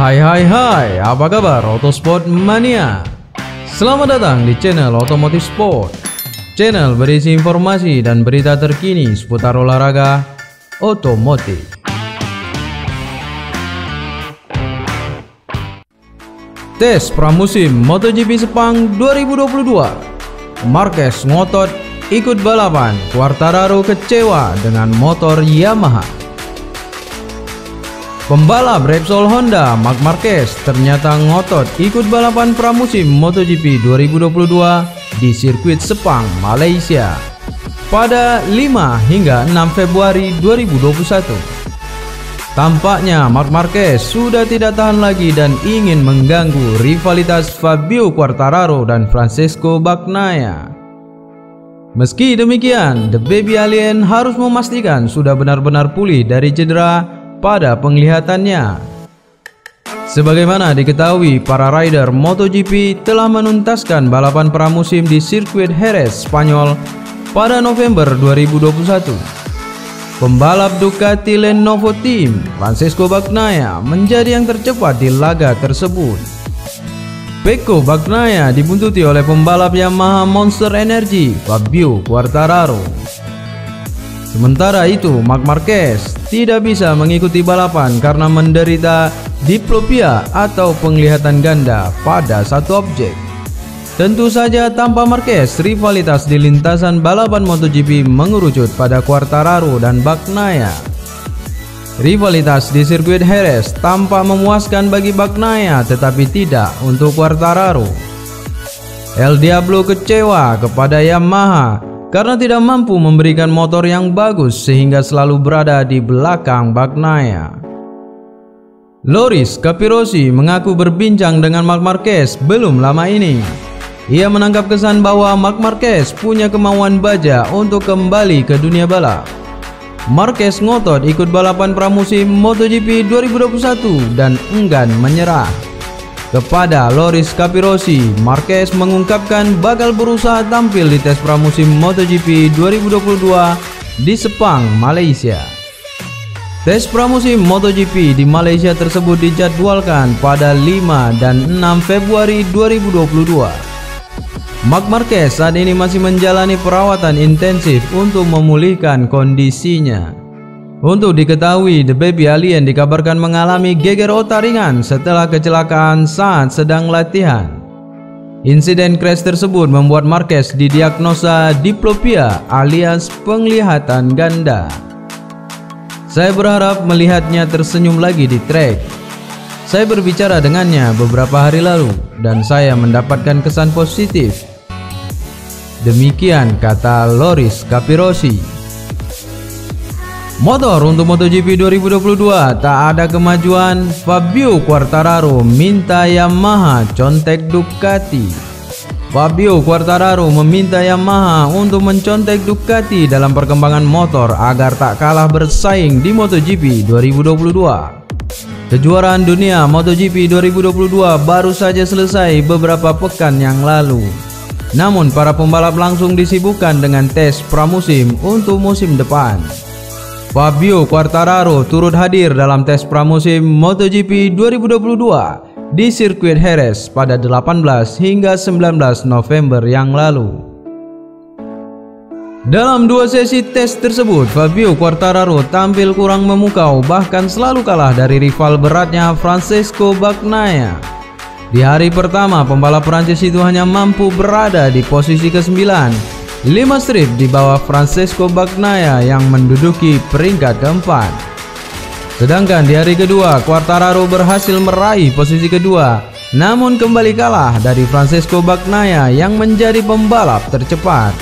Hai, apa kabar Autosport Mania? Selamat datang di channel Otomotif Sport. Channel berisi informasi dan berita terkini seputar olahraga otomotif. Tes pramusim MotoGP Sepang 2022. Marquez ngotot ikut balapan, Quartararo kecewa dengan motor Yamaha. Pembalap Repsol Honda Marc Marquez ternyata ngotot ikut balapan pramusim MotoGP 2022 di sirkuit Sepang, Malaysia pada 5 hingga 6 Februari 2021. Tampaknya Marc Marquez sudah tidak tahan lagi dan ingin mengganggu rivalitas Fabio Quartararo dan Francesco Bagnaia. Meski demikian, The Baby Alien harus memastikan sudah benar-benar pulih dari cedera pada penglihatannya. Sebagaimana diketahui, para rider MotoGP telah menuntaskan balapan pramusim di sirkuit Jerez, Spanyol pada November 2021. Pembalap Ducati Lenovo Team, Francesco Bagnaia, menjadi yang tercepat di laga tersebut. Pecco Bagnaia dibuntuti oleh pembalap Yamaha Monster Energy, Fabio Quartararo. Sementara itu, Marc Marquez tidak bisa mengikuti balapan karena menderita diplopia atau penglihatan ganda pada satu objek. Tentu saja tanpa Marquez, rivalitas di lintasan balapan MotoGP mengerucut pada Quartararo dan Bagnaia. Rivalitas di sirkuit Jerez tampak memuaskan bagi Bagnaia tetapi tidak untuk Quartararo. El Diablo kecewa kepada Yamaha karena tidak mampu memberikan motor yang bagus sehingga selalu berada di belakang Bagnaia. Loris Capirossi mengaku berbincang dengan Marc Marquez belum lama ini. Ia menangkap kesan bahwa Marc Marquez punya kemauan baja untuk kembali ke dunia balap. Marquez ngotot ikut balapan pramusim MotoGP 2021 dan enggan menyerah. Kepada Loris Capirossi, Marquez mengungkapkan bakal berusaha tampil di tes pramusim MotoGP 2022 di Sepang, Malaysia. Tes pramusim MotoGP di Malaysia tersebut dijadwalkan pada 5 dan 6 Februari 2022. Marc Marquez saat ini masih menjalani perawatan intensif untuk memulihkan kondisinya. Untuk diketahui, The Baby Alien dikabarkan mengalami geger otak ringan setelah kecelakaan saat sedang latihan. Insiden crash tersebut membuat Marquez didiagnosa diplopia alias penglihatan ganda. Saya berharap melihatnya tersenyum lagi di trek. Saya berbicara dengannya beberapa hari lalu dan saya mendapatkan kesan positif. Demikian kata Loris Capirossi. Motor untuk MotoGP 2022 tak ada kemajuan. Fabio Quartararo minta Yamaha contek Ducati. Fabio Quartararo meminta Yamaha untuk mencontek Ducati dalam perkembangan motor agar tak kalah bersaing di MotoGP 2022. Kejuaraan dunia MotoGP 2022 baru saja selesai beberapa pekan yang lalu. Namun para pembalap langsung disibukkan dengan tes pramusim untuk musim depan. Fabio Quartararo turut hadir dalam tes pramusim MotoGP 2022 di sirkuit Jerez pada 18 hingga 19 November yang lalu. Dalam dua sesi tes tersebut, Fabio Quartararo tampil kurang memukau, bahkan selalu kalah dari rival beratnya Francesco Bagnaia. Di hari pertama, pembalap Prancis itu hanya mampu berada di posisi ke-9, 5 strip di bawah Francesco Bagnaia yang menduduki peringkat keempat. Sedangkan di hari kedua, Quartararo berhasil meraih posisi kedua, namun kembali kalah dari Francesco Bagnaia yang menjadi pembalap tercepat.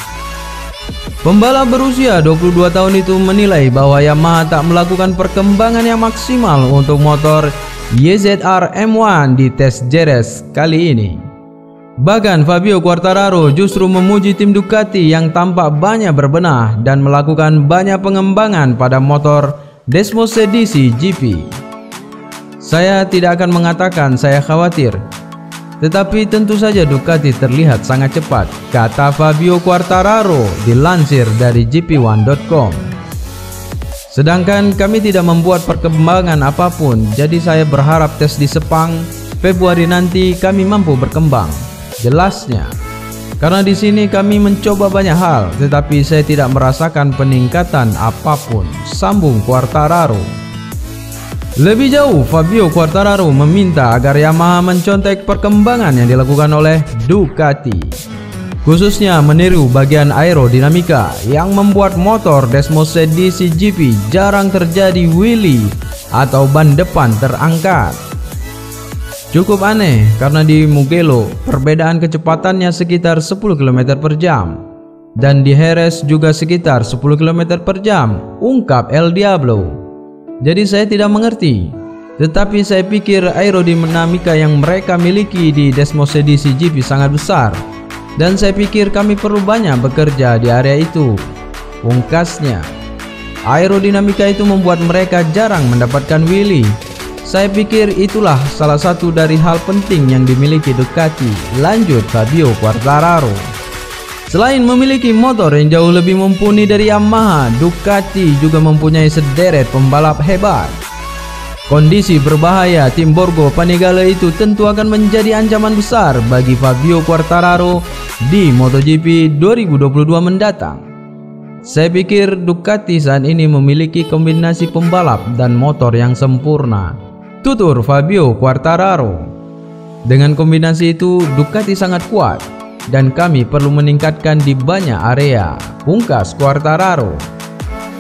Pembalap berusia 22 tahun itu menilai bahwa Yamaha tak melakukan perkembangan yang maksimal untuk motor YZR M1 di tes Jerez kali ini. Bahkan Fabio Quartararo justru memuji tim Ducati yang tampak banyak berbenah dan melakukan banyak pengembangan pada motor Desmosedici GP. Saya tidak akan mengatakan saya khawatir, tetapi tentu saja Ducati terlihat sangat cepat, kata Fabio Quartararo dilansir dari GP1.com. Sedangkan kami tidak membuat perkembangan apapun, jadi saya berharap tes di Sepang Februari nanti kami mampu berkembang. Jelasnya, karena di sini kami mencoba banyak hal, tetapi saya tidak merasakan peningkatan apapun, sambung Quartararo. Lebih jauh, Fabio Quartararo meminta agar Yamaha mencontek perkembangan yang dilakukan oleh Ducati, khususnya meniru bagian aerodinamika yang membuat motor Desmos DCGP jarang terjadi wheelie atau ban depan terangkat. Cukup aneh karena di Mugello perbedaan kecepatannya sekitar 10 km per jam dan di Jerez juga sekitar 10 km per jam, ungkap El Diablo. Jadi saya tidak mengerti, tetapi saya pikir aerodinamika yang mereka miliki di Desmos DCGP sangat besar dan saya pikir kami perlu banyak bekerja di area itu, pungkasnya. Aerodinamika itu membuat mereka jarang mendapatkan wheelie. Saya pikir itulah salah satu dari hal penting yang dimiliki Ducati, lanjut Fabio Quartararo. Selain memiliki motor yang jauh lebih mumpuni dari Yamaha, Ducati juga mempunyai sederet pembalap hebat. Kondisi berbahaya tim Borgo Panigale itu tentu akan menjadi ancaman besar bagi Fabio Quartararo di MotoGP 2022 mendatang. Saya pikir Ducati saat ini memiliki kombinasi pembalap dan motor yang sempurna, tutur Fabio Quartararo. Dengan kombinasi itu Ducati sangat kuat dan kami perlu meningkatkan di banyak area, pungkas Quartararo.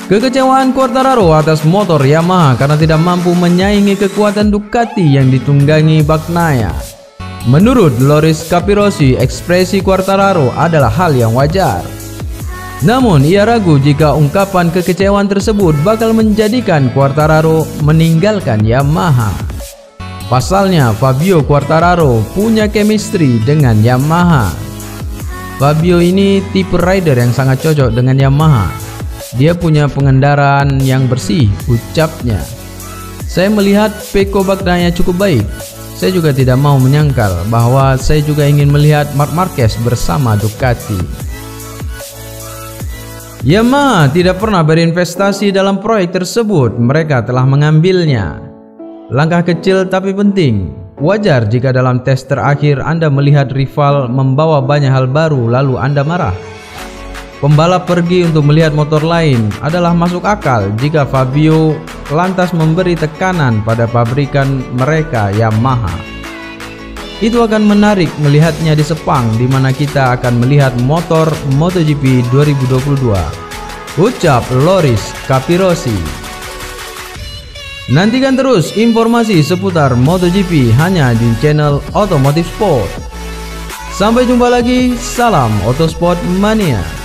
Kekecewaan Quartararo atas motor Yamaha karena tidak mampu menyaingi kekuatan Ducati yang ditunggangi Bagnaia. Menurut Loris Capirossi, ekspresi Quartararo adalah hal yang wajar. Namun ia ragu jika ungkapan kekecewaan tersebut bakal menjadikan Quartararo meninggalkan Yamaha. Pasalnya Fabio Quartararo punya chemistry dengan Yamaha. Fabio ini tipe rider yang sangat cocok dengan Yamaha. Dia punya pengendaraan yang bersih, ucapnya. Saya melihat Pecco Bagnaia cukup baik. Saya juga tidak mau menyangkal bahwa saya juga ingin melihat Marc Marquez bersama Ducati. Yamaha tidak pernah berinvestasi dalam proyek tersebut, mereka telah mengambilnya. Langkah kecil tapi penting. Wajar jika dalam tes terakhir Anda melihat rival membawa banyak hal baru lalu Anda marah. Pembalap pergi untuk melihat motor lain adalah masuk akal jika Fabio lantas memberi tekanan pada pabrikan mereka Yamaha. Itu akan menarik melihatnya di Sepang, di mana kita akan melihat motor MotoGP 2022, ucap Loris Capirossi. Nantikan terus informasi seputar MotoGP hanya di channel Otomotif Sport. Sampai jumpa lagi, salam Autosport Mania.